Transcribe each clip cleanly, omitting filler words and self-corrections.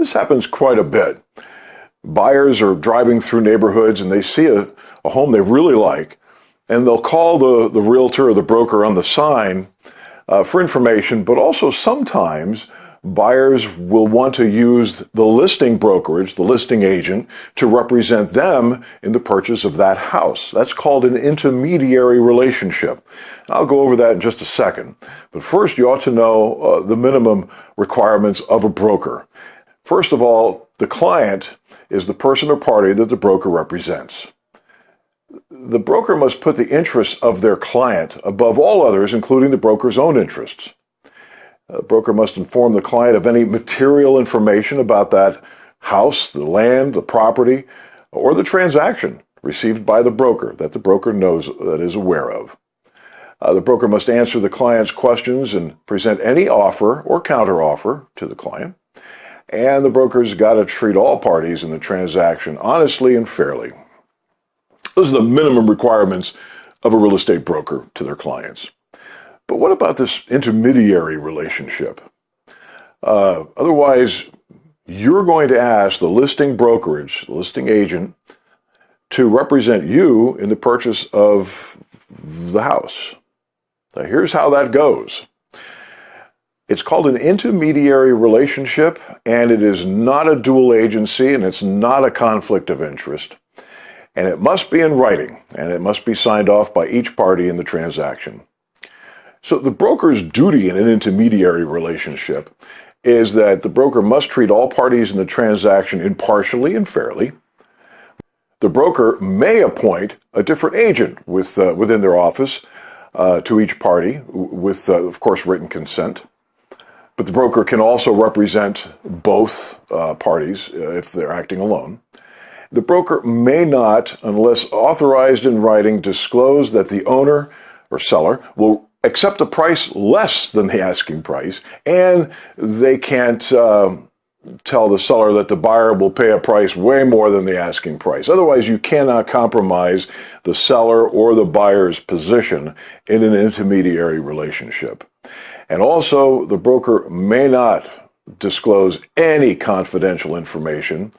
This happens quite a bit. Buyers are driving through neighborhoods and they see a home they really like, and they'll call the realtor or the broker on the sign for information, but also sometimes buyers will want to use the listing brokerage, the listing agent, to represent them in the purchase of that house. That's called an intermediary relationship. I'll go over that in just a second. But first, you ought to know the minimum requirements of a broker. First of all, the client is the person or party that the broker represents. The broker must put the interests of their client above all others, including the broker's own interests. The broker must inform the client of any material information about that house, the land, the property, or the transaction received by the broker that the broker knows, that is aware of. The broker must answer the client's questions and present any offer or counteroffer to the client. And the broker's got to treat all parties in the transaction honestly and fairly. Those are the minimum requirements of a real estate broker to their clients. But what about this intermediary relationship? Otherwise, you're going to ask the listing brokerage, the listing agent, to represent you in the purchase of the house. Now, here's how that goes. It's called an intermediary relationship, and it is not a dual agency, and it's not a conflict of interest. And it must be in writing, and it must be signed off by each party in the transaction. So the broker's duty in an intermediary relationship is that the broker must treat all parties in the transaction impartially and fairly. The broker may appoint a different agent within their office to each party with, of course, written consent. But the broker can also represent both parties if they're acting alone. The broker may not, unless authorized in writing, disclose that the owner or seller will accept a price less than the asking price, and they can't tell the seller that the buyer will pay a price way more than the asking price. Otherwise, you cannot compromise the seller or the buyer's position in an intermediary relationship. And also, the broker may not disclose any confidential information,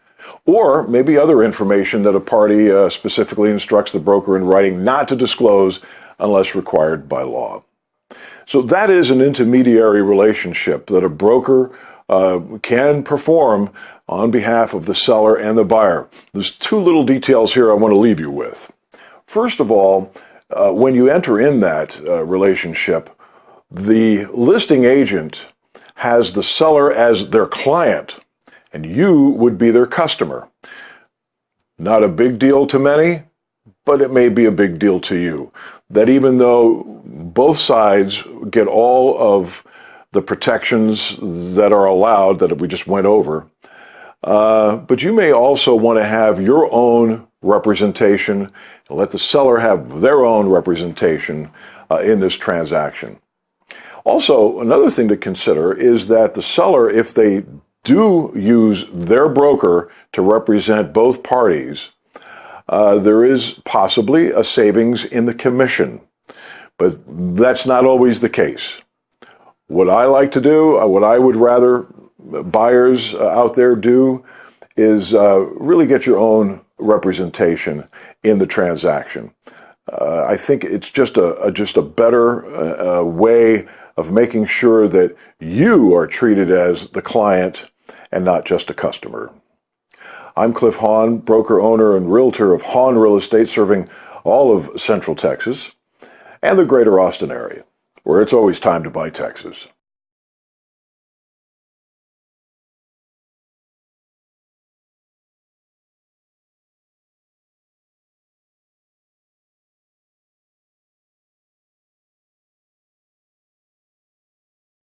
or maybe other information that a party specifically instructs the broker in writing not to disclose unless required by law. So that is an intermediary relationship that a broker can perform on behalf of the seller and the buyer. There's two little details here I want to leave you with. First of all, when you enter in that relationship, the listing agent has the seller as their client, and you would be their customer. Not a big deal to many, but it may be a big deal to you. That even though both sides get all of the protections that are allowed that we just went over, but you may also want to have your own representation and let the seller have their own representation in this transaction. Also, another thing to consider is that the seller, if they do use their broker to represent both parties, there is possibly a savings in the commission, but that's not always the case. What I like to do, what I would rather buyers out there do, is really get your own representation in the transaction. I think it's just a better way of making sure that you are treated as the client and not just a customer. I'm Cliff Hahn, broker, owner, and realtor of Hahn Real Estate, serving all of Central Texas and the greater Austin area, where it's always time to buy Texas.